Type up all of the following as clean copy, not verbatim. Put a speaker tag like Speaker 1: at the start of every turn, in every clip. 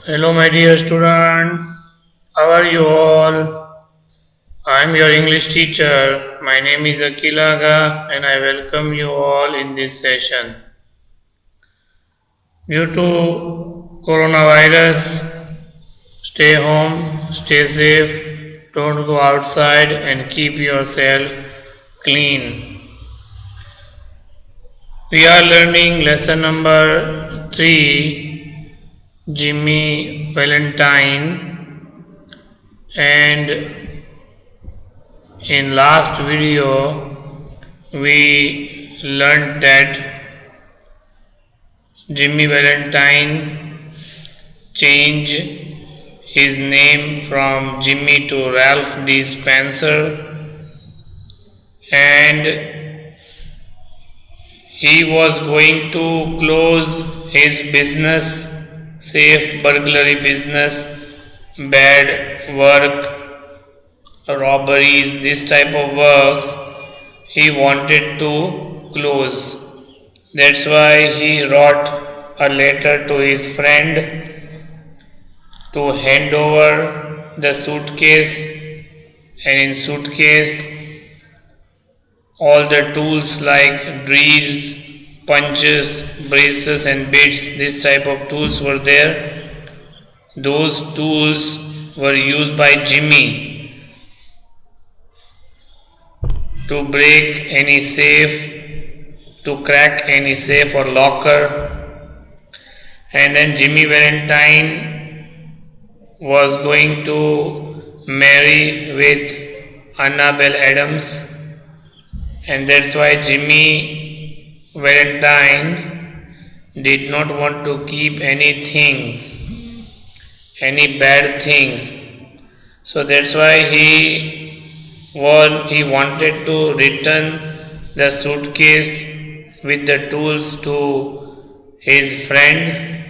Speaker 1: Hello, my dear students. How are you all? I am your English teacher. My name is Akilaga and I welcome you all in this session. Due to coronavirus, stay home, stay safe, don't go outside and keep yourself clean. We are learning lesson number 3, Jimmy Valentine, and in last video we learned that Jimmy Valentine changed his name from Jimmy to Ralph D. Spencer, and he was going to close his business, safe burglary business, bad work, robberies, this type of works he wanted to close. That's why he wrote a letter to his friend to hand over the suitcase, and in suitcase all the tools like drills, punches, braces and bits, this type of tools were there. Those tools were used by Jimmy to break any safe, to crack any safe or locker. And then Jimmy Valentine was going to marry with Annabelle Adams, and that's why Jimmy Valentine did not want to keep any things, any bad things. So that's why he wanted to return the suitcase with the tools to his friend,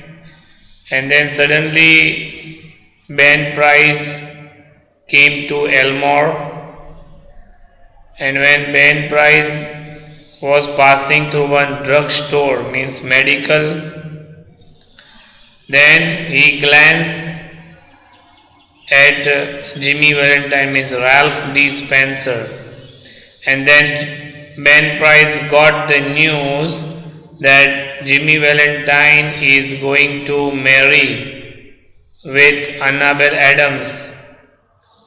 Speaker 1: and then suddenly Ben Price came to Elmore, and when Ben Price was passing through one drugstore, means medical, then he glanced at Jimmy Valentine, means Ralph D. Spencer, and then Ben Price got the news that Jimmy Valentine is going to marry with Annabelle Adams,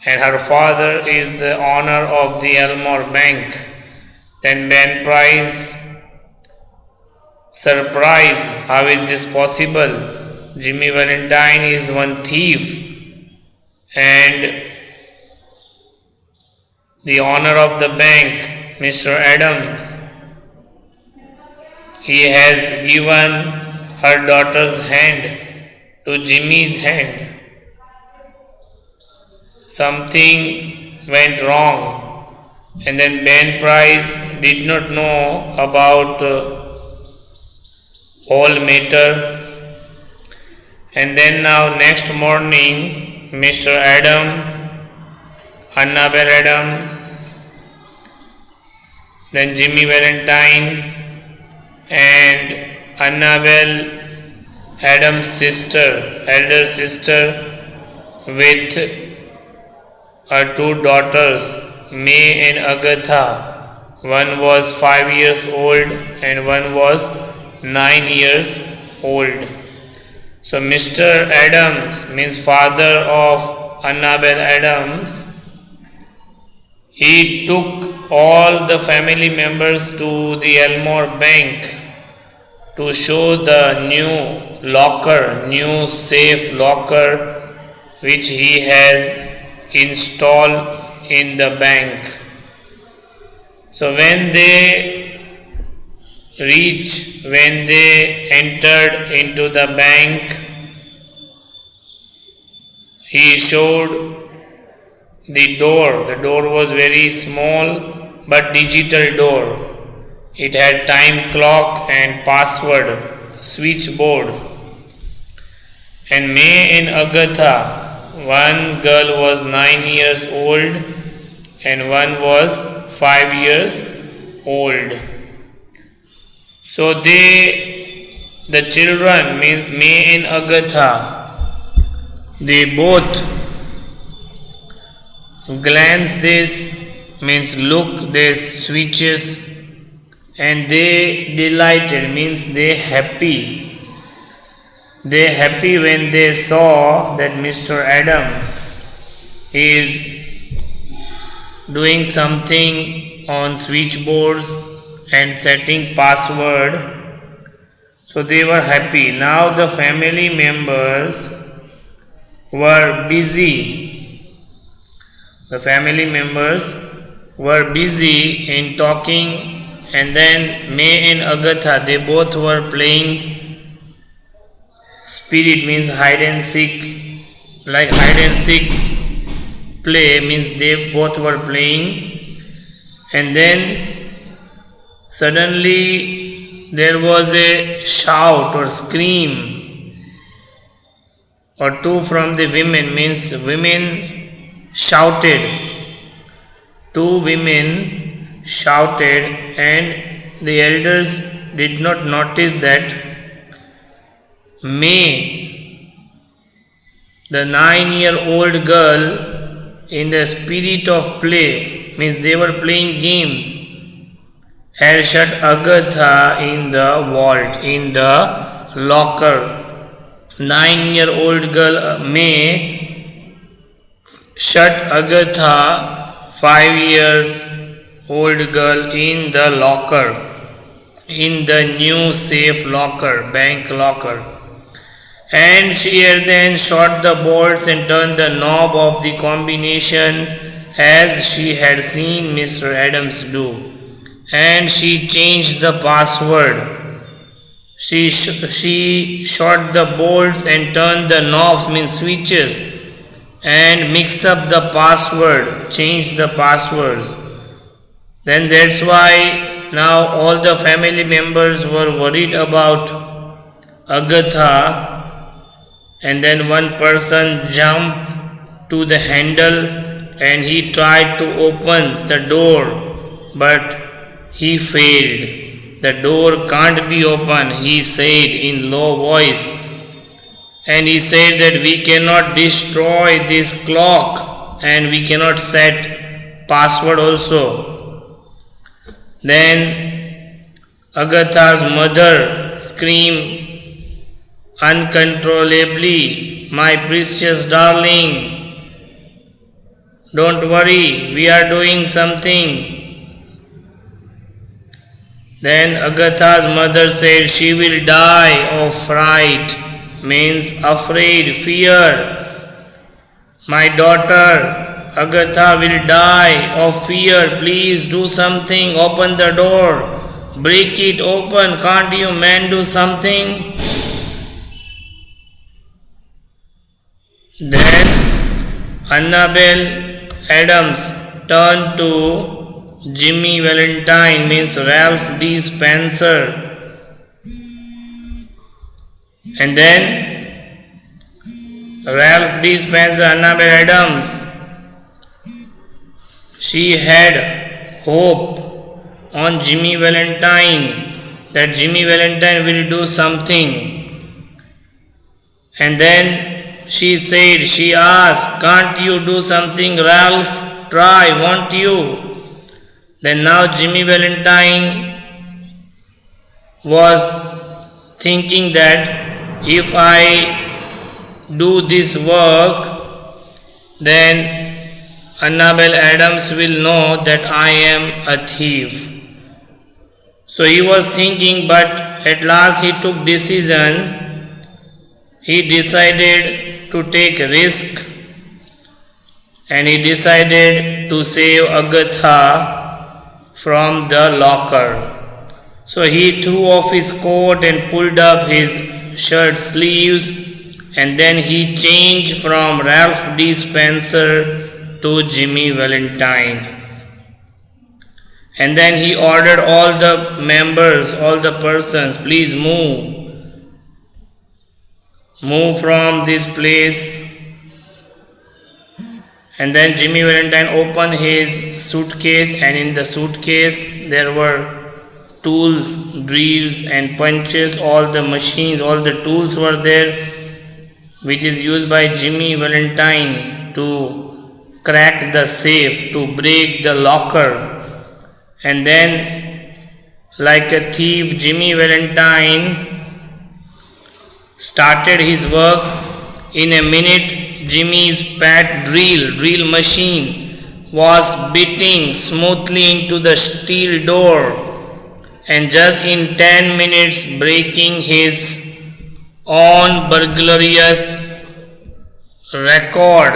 Speaker 1: and her father is the owner of the Elmore Bank. Then Ben Price, surprised, how is this possible? Jimmy Valentine is one thief, and the owner of the bank, Mr. Adams, he has given her daughter's hand to Jimmy's hand. Something went wrong, and then Ben Price did not know about whole matter. And then now next morning, Mr. Adam, Annabelle Adams, then Jimmy Valentine and Annabelle Adams' sister, elder sister, with her two daughters, May and Agatha. One was 5 years old and one was 9 years old. So Mr. Adams, means father of Annabelle Adams, he took all the family members to the Elmore Bank to show the new locker, new safe locker which he has installed in the bank. So when they entered into the bank, he showed the door. The door was very small but digital door. It had time clock and password, switchboard. And May and Agatha, one girl was 9 years old and one was 5 years old. So the children, means May and Agatha, They both glance this means look this switches, and they delighted means they happy. They happy when they saw that Mr. Adams is doing something on switchboards and setting password. So they were happy. Now the family members were busy. The family members were busy in talking, and then May and Agatha, they both were playing spirit means hide and seek, like hide and seek play means they both were playing, and then suddenly there was a shout or scream or two from the women means women shouted. Two women shouted, and the elders did not notice that May, the 9-year-old girl, in the spirit of play, means they were playing games, had shut Agatha in the vault, in the locker. 9-year-old girl May shut Agatha, 5-year-old girl, in the locker, in the new safe locker, bank locker. And she had then shot the bolts and turned the knob of the combination as she had seen Mr. Adams do. And she changed the password. She shot the bolts and turned the knobs means switches and mixed up the password, changed the passwords. Then that's why now all the family members were worried about Agatha. And then one person jumped to the handle and he tried to open the door, but he failed. The door can't be opened, he said in low voice. And he said that we cannot destroy this clock and we cannot set password also. Then Agatha's mother screamed uncontrollably, "My precious darling, don't worry, we are doing something." Then Agatha's mother said she will die of fright, means afraid, fear. "My daughter Agatha will die of fear, please do something, open the door, break it open, can't you men do something?" Then Annabel Adams turned to Jimmy Valentine, means Ralph D. Spencer. And then Ralph D. Spencer, Annabel Adams, she had hope on Jimmy Valentine that Jimmy Valentine will do something. And then she asked, "Can't you do something, Ralph? Try, won't you?" Then now Jimmy Valentine was thinking that if I do this work, then Annabel Adams will know that I am a thief. So he was thinking, but at last he took decision. He decided to take risk and he decided to save Agatha from the locker. So he threw off his coat and pulled up his shirt sleeves, and then he changed from Ralph D. Spencer to Jimmy Valentine. And then he ordered all the members, all the persons, please move from this place. And then Jimmy Valentine opened his suitcase, and in the suitcase there were tools, drills and punches, all the machines, all the tools were there. which is used by Jimmy Valentine to crack the safe, to break the locker. And then, like a thief, Jimmy Valentine started his work. In a minute, Jimmy's pet drill machine was beating smoothly into the steel door, and just in 10 minutes breaking his own burglarious record.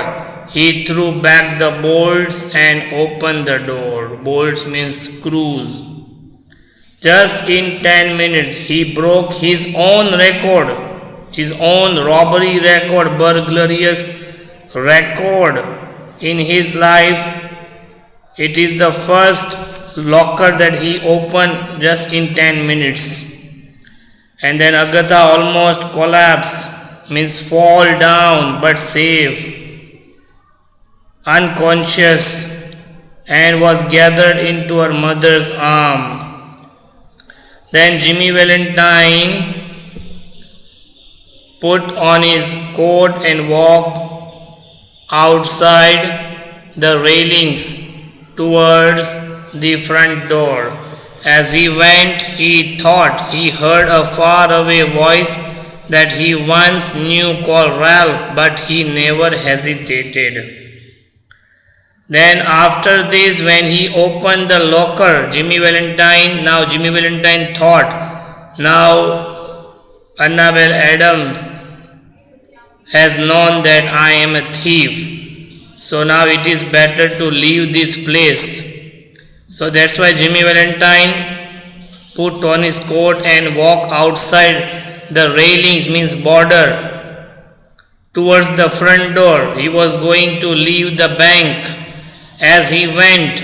Speaker 1: He threw back the bolts and opened the door. Bolts means screws. Just in 10 minutes, he broke his own record, his own robbery record, burglarious record in his life. It is the first locker that he opened just in 10 minutes. And then Agatha almost collapsed, means fall down but safe, unconscious, and was gathered into her mother's arm. Then Jimmy Valentine put on his coat and walked outside the railings towards the front door. As he went, he thought he heard a faraway voice that he once knew called Ralph, but he never hesitated. Then after this, when he opened the locker, Jimmy Valentine thought, now Annabel Adams has known that I am a thief, so now it is better to leave this place. So that's why Jimmy Valentine put on his coat and walked outside the railings, means border, towards the front door. He was going to leave the bank. As he went,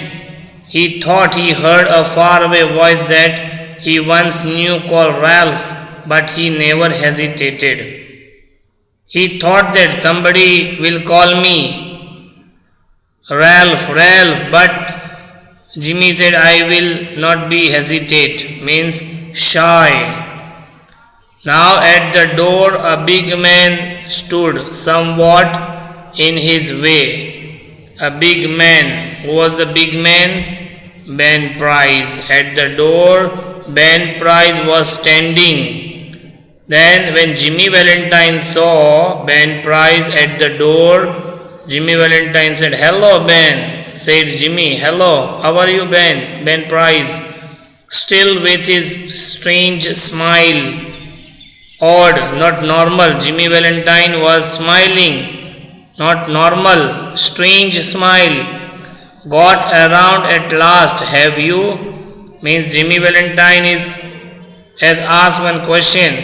Speaker 1: he thought he heard a faraway voice that he once knew called Ralph, but he never hesitated. He thought that somebody will call me Ralph, but Jimmy said, I will not be hesitate, means shy. Now at the door a big man stood somewhat in his way. A big man. Who was the big man? Ben Price. At the door, Ben Price was standing. Then when Jimmy Valentine saw Ben Price at the door, Jimmy Valentine said, hello Ben. Said Jimmy, hello, how are you Ben? Ben Price, still with his strange smile. Odd, not normal. Jimmy Valentine was smiling. Not normal, strange smile. Got around at last, have you? Means Jimmy Valentine has asked one question.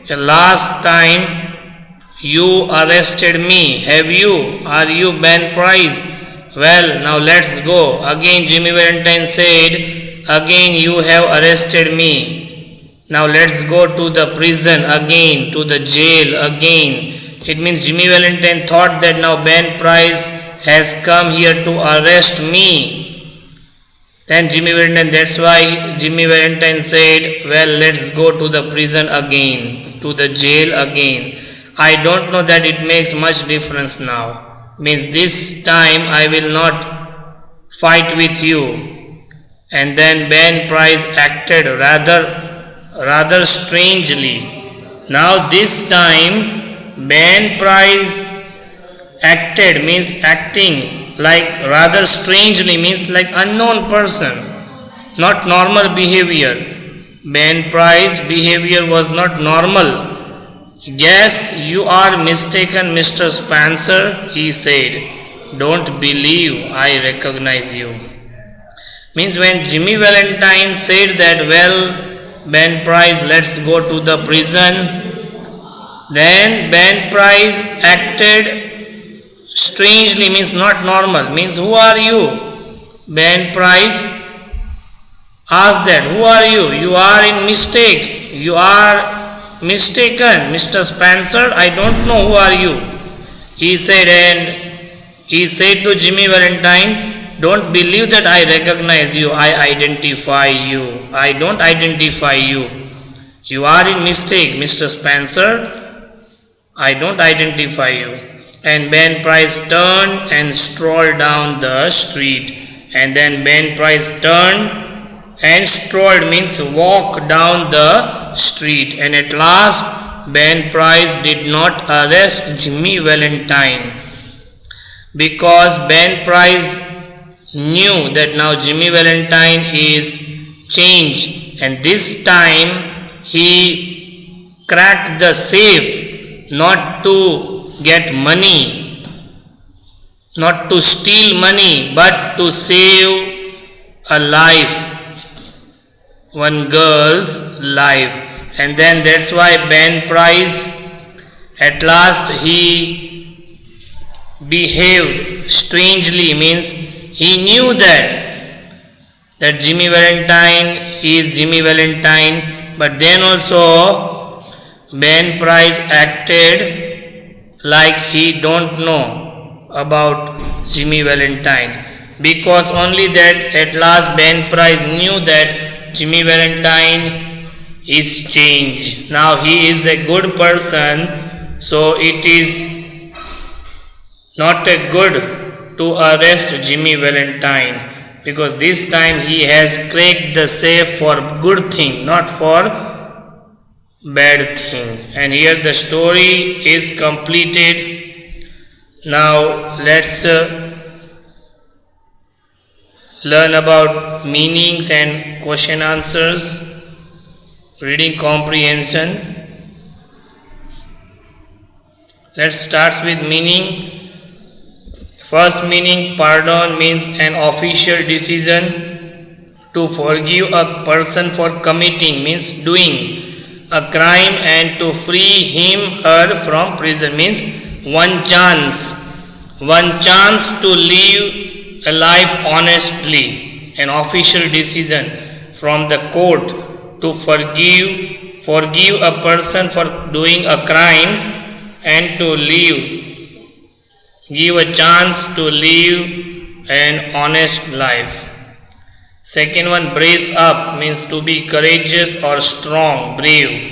Speaker 1: The last time you arrested me, have you? Are you Ben Price? Well, now let's go. Again Jimmy Valentine said, again you have arrested me. Now let's go to the prison again, to the jail again. It means Jimmy Valentine thought that now Ben Price has come here to arrest me. Then that's why Jimmy Valentine said, well, let's go to the prison again, to the jail again. I don't know that it makes much difference now. Means this time I will not fight with you. And then Ben Price acted rather strangely. Now this time Ben Price acted, means acting like rather strangely, means like unknown person, not normal behavior. Ben Price's behavior was not normal. Guess you are mistaken, Mr. Spencer, he said. Don't believe I recognize you. Means when Jimmy Valentine said that, well, Ben Price, let's go to the prison, then Ben Price acted strangely, means not normal, means who are you? Ben Price asked that, who are you? You are in mistake. You are mistaken, Mr. Spencer, I don't know who are you. He said, and he said to Jimmy Valentine, don't believe that I recognize you, I identify you. I don't identify you. You are in mistake, Mr. Spencer. I don't identify you. And Ben Price turned and strolled down the street. And then Ben Price turned and strolled means walk down the street. And at last, Ben Price did not arrest Jimmy Valentine because Ben Price knew that now Jimmy Valentine is changed, and this time he cracked the safe not to get money, not to steal money, but to save a life, one girl's life. And then that's why Ben Price at last he behaved strangely, means he knew that Jimmy Valentine is Jimmy Valentine, but then also Ben Price acted like he don't know about Jimmy Valentine, because only that at last Ben Price knew that Jimmy Valentine is changed. Now he is a good person, so it is not a good to arrest Jimmy Valentine, because this time he has cracked the safe for good thing, not for bad thing. And here the story is completed. Now let's learn about meanings and question answers. Reading comprehension. Let's start with meaning. First meaning, pardon means an official decision to forgive a person for committing, means doing a crime, and to free him her from prison, means one chance to live a life honestly, an official decision from the court to forgive a person for doing a crime and to give a chance to live an honest life. Second one, brace up means to be courageous or strong, brave.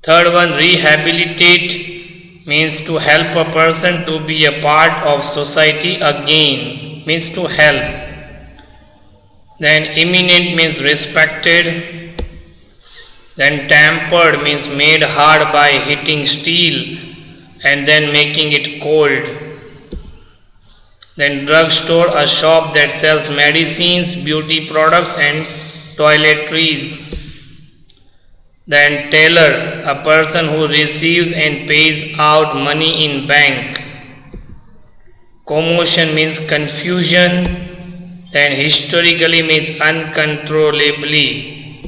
Speaker 1: Third one, rehabilitate means to help a person to be a part of society again, means to help. Then eminent means respected. Then tempered means made hard by hitting steel and then making it cold. Then drugstore, a shop that sells medicines, beauty products and toiletries. Then teller, a person who receives and pays out money in bank. Commotion means confusion. Then historically means uncontrollably.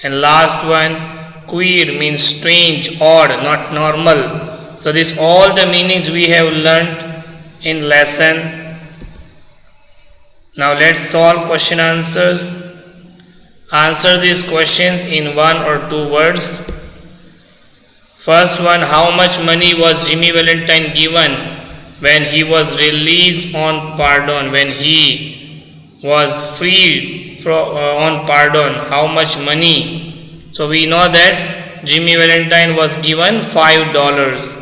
Speaker 1: And last one, queer means strange, odd, not normal. So this all the meanings we have learnt in lesson. Now let's solve question answers. Answer these questions in one or two words. First one, how much money was Jimmy Valentine given when he was released on pardon, when he was freed on pardon? How much money? So we know that Jimmy Valentine was given $5.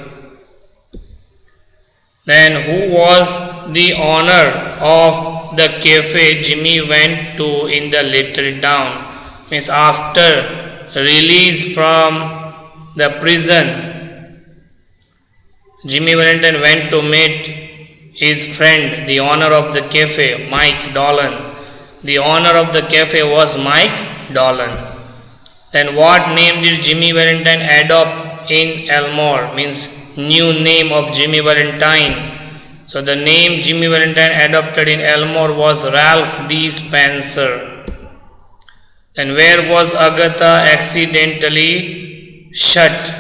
Speaker 1: Then who was the owner of the cafe Jimmy went to in the little town? Means after release from the prison, Jimmy Valentine went to meet his friend, the owner of the cafe, Mike Dolan. The owner of the cafe was Mike Dolan. Then what name did Jimmy Valentine adopt in Elmore? Means new name of Jimmy Valentine. So the name Jimmy Valentine adopted in Elmore was Ralph D. Spencer. Then where was Agatha accidentally shut?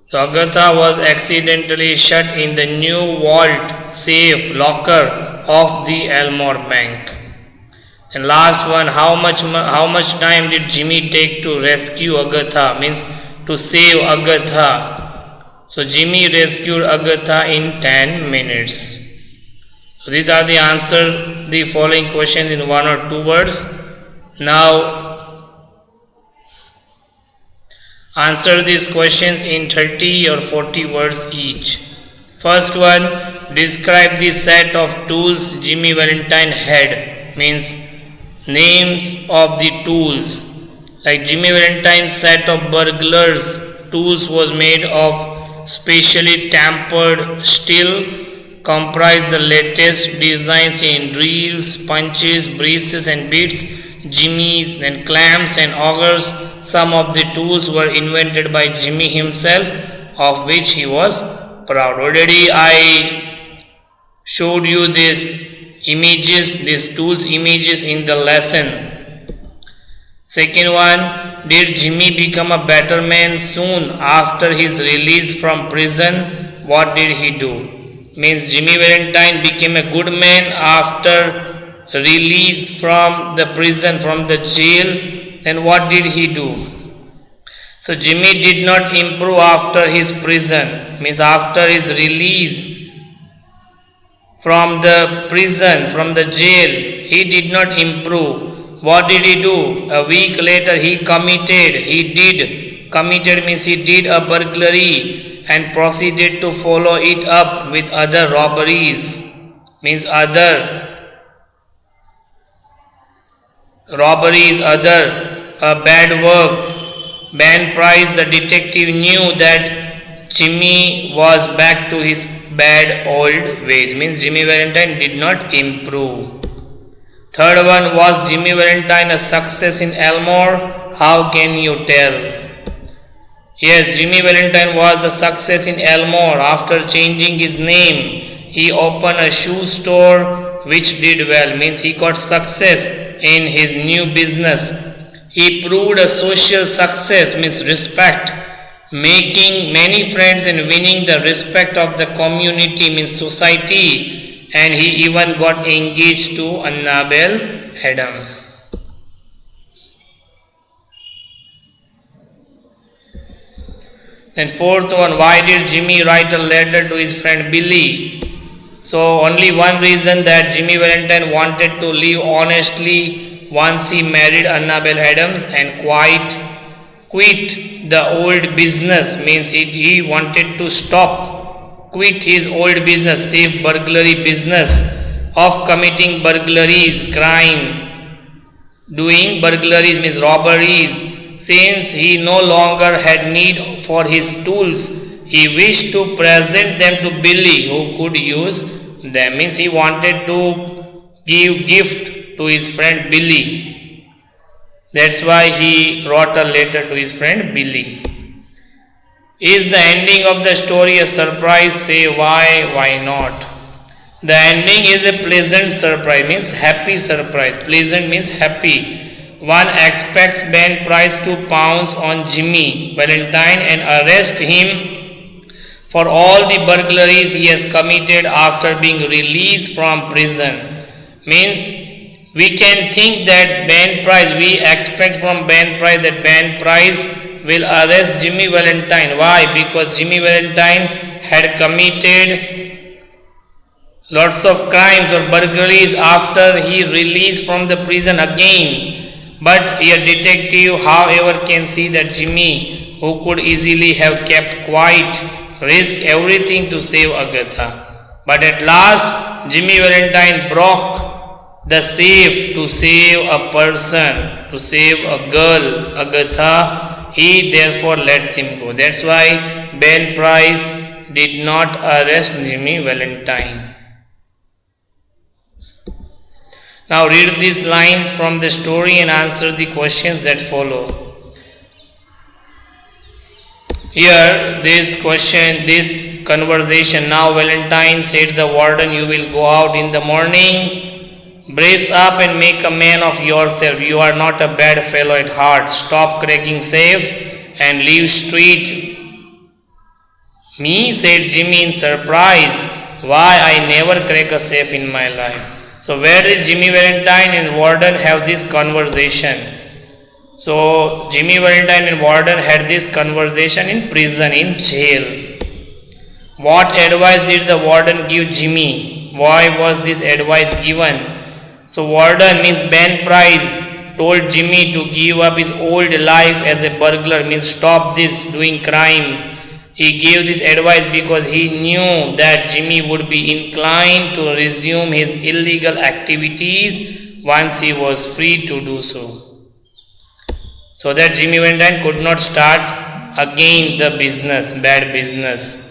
Speaker 1: So Agatha was accidentally shut in the new vault safe locker of the Elmore Bank. And last one, how much time did Jimmy take to rescue Agatha? Means to save Agatha. So Jimmy rescued Agatha in 10 minutes. So these are the answers, the following questions in one or two words. Now Answer these questions in 30 or 40 words each. First one, describe the set of tools Jimmy Valentine had. Means names of the tools. Like Jimmy Valentine's set of burglars tools was made of specially tempered steel, comprised the latest designs in drills, punches, braces and bits, jimmies, then clamps and augers. Some of the tools were invented by Jimmy himself, of which he was proud. Already I showed you these tools images in the lesson. Second one, did Jimmy become a better man soon after his release from prison? What did he do? Means Jimmy Valentine became a good man after release from the prison, from the jail. Then what did he do? So Jimmy did not improve after his prison. Means after his release from the prison, from the jail, he did not improve. What did he do? A week later he committed means he did a burglary and proceeded to follow it up with other robberies. Means other bad works. Ben Price, the detective, knew that Jimmy was back to his bad old ways. Means Jimmy Valentine did not improve. Third one, was Jimmy Valentine a success in Elmore? How can you tell? Yes, Jimmy Valentine was a success in Elmore. After changing his name, he opened a shoe store which did well. Means he got success in his new business. He proved a social success, means respect, making many friends and winning the respect of the community, means society. And he even got engaged to Annabel Adams. Then fourth one, why did Jimmy write a letter to his friend Billy? So only one reason, that Jimmy Valentine wanted to live honestly once he married Annabel Adams and quit the old business. Means he wanted to quit his old business, safe burglary business of committing burglaries, crime, doing burglaries means robberies. Since he no longer had need for his tools, he wished to present them to Billy, who could use them. Means he wanted to give gift to his friend Billy. That's why he wrote a letter to his friend Billy. Is the ending of the story a surprise? Say why not? The ending is a pleasant surprise, means happy surprise. Pleasant means happy. One expects Ben Price to pounce on Jimmy Valentine and arrest him for all the burglaries he has committed after being released from prison. Means we can think that we expect from Ben Price that Ben Price will arrest Jimmy Valentine. Why? Because Jimmy Valentine had committed lots of crimes or burglaries after he released from the prison again. But a detective, however, can see that Jimmy, who could easily have kept quiet, risked everything to save Agatha. But at last, Jimmy Valentine broke the safe to save a person, to save a girl, Agatha. He therefore lets him go. That's why Ben Price did not arrest Jimmy Valentine. Now read these lines from the story and answer the questions that follow. Here, this conversation. Now Valentine said the warden, you will go out in the morning. Brace up and make a man of yourself. You are not a bad fellow at heart. Stop cracking safes and leave street. Me, said Jimmy in surprise. Why, I never crack a safe in my life. So where did Jimmy Valentine and warden have this conversation? So Jimmy Valentine and warden had this conversation in prison, in jail. What advice did the warden give Jimmy? Why was this advice given? So warden means Ben Price told Jimmy to give up his old life as a burglar, means stop this doing crime. He gave this advice because he knew that Jimmy would be inclined to resume his illegal activities once he was free to do so. So that Jimmy Valentine could not start again the business, bad business.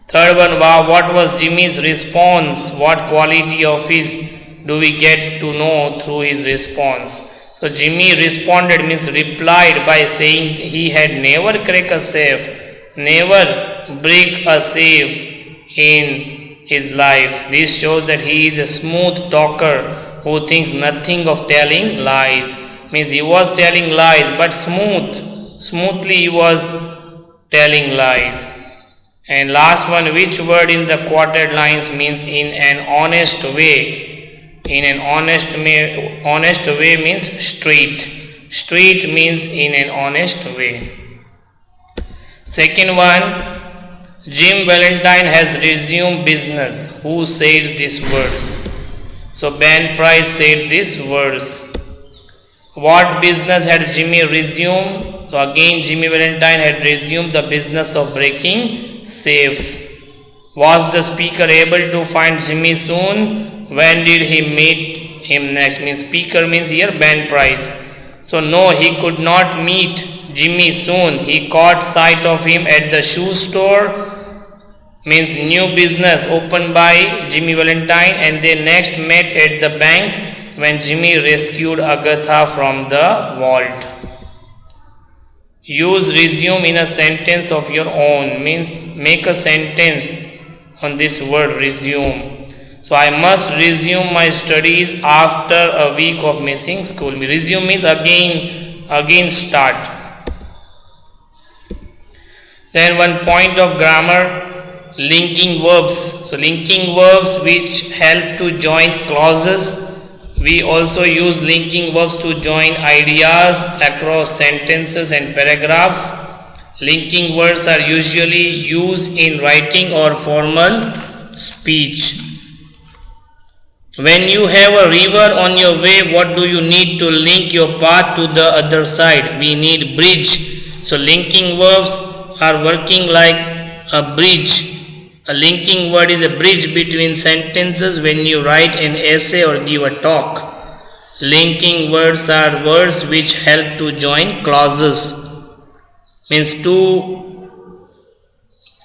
Speaker 1: Third one, wow, what was Jimmy's response? What quality of his do we get to know through his response? So Jimmy responded, means replied by saying he had never cracked a safe, never break a safe in his life. This shows that he is a smooth talker who thinks nothing of telling lies. Means he was telling lies, but smoothly he was telling lies. And last one, which word in the quoted lines means in an honest way? In an honest way means straight. Straight means in an honest way. Second one, Jim Valentine has resumed business. Who said these words? So Ben Price said these words. What business had Jimmy resumed? So again Jimmy Valentine had resumed the business of breaking safes. Was the speaker able to find Jimmy soon? When did he meet him next? Means speaker means here Ben Price. So no, he could not meet Jimmy soon. He caught sight of him at the shoe store. Means new business opened by Jimmy Valentine, and they next met at the bank when Jimmy rescued Agatha from the vault. Use resume in a sentence of your own, means make a sentence on this word resume. So I must resume my studies after a week of missing school. Resume means again start. Then one point of grammar, linking verbs. So linking verbs which help to join clauses. We also use linking verbs to join ideas across sentences and paragraphs. Linking words are usually used in writing or formal speech. When you have a river on your way, what do you need to link your path to the other side? We need bridge. So linking verbs are working like a bridge. A linking word is a bridge between sentences when you write an essay or give a talk. Linking words are words which help to join clauses. Means two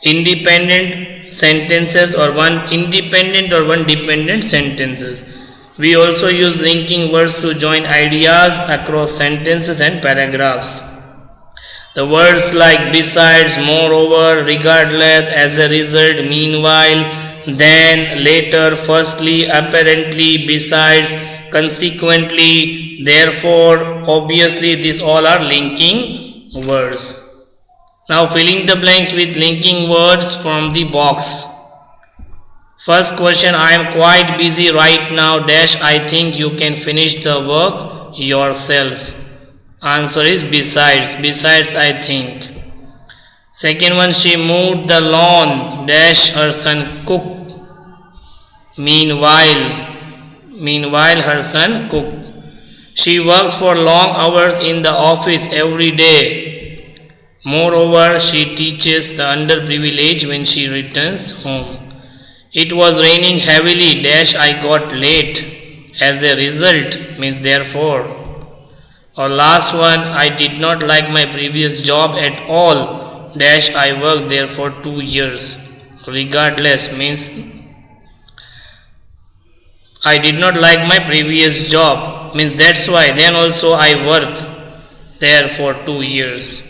Speaker 1: independent sentences or one independent or one dependent sentences. We also use linking words to join ideas across sentences and paragraphs. The words like besides, moreover, regardless, as a result, meanwhile, then, later, firstly, apparently, besides, consequently, therefore, obviously, these all are linking words. Now filling the blanks with linking words from the box. First question, I am quite busy right now, dash, I think you can finish the work yourself. Answer is besides I think. Second one, she moved the lawn, dash, her son cooked. Meanwhile her son cooked. She works for long hours in the office every day. Moreover, she teaches the underprivileged when she returns home. It was raining heavily, dash, I got late. As a result, means therefore. Or last one, I did not like my previous job at all, dash, I worked there for 2 years. Regardless means I did not like my previous job, means that's why then also I worked there for 2 years.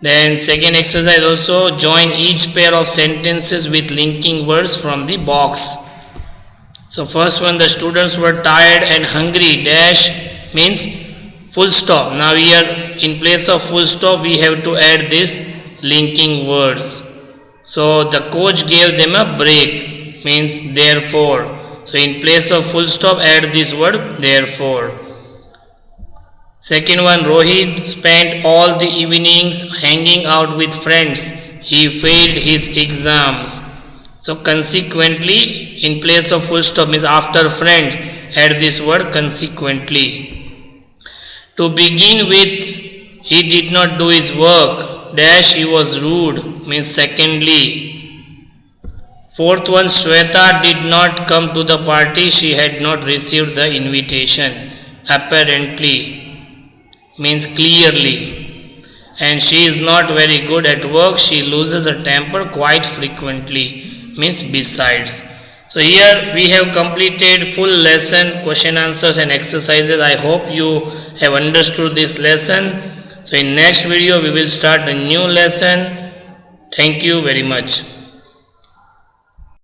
Speaker 1: Then second exercise also, join each pair of sentences with linking words from the box. So first one, the students were tired and hungry, dash, means full stop. Now here in place of full stop we have to add this linking words. So the coach gave them a break, means therefore. So in place of full stop add this word therefore. Second one, Rohit spent all the evenings hanging out with friends. He failed his exams. So consequently in place of full stop means after friends add this word consequently. To begin with, he did not do his work. Dash, he was rude, means secondly. Fourth one, Shweta did not come to the party. She had not received the invitation. Apparently, means clearly. And she is not very good at work. She loses her temper quite frequently, means besides. So here we have completed full lesson, question answers and exercises. I hope you have understood this lesson. So in next video we will start a new lesson. Thank you very much.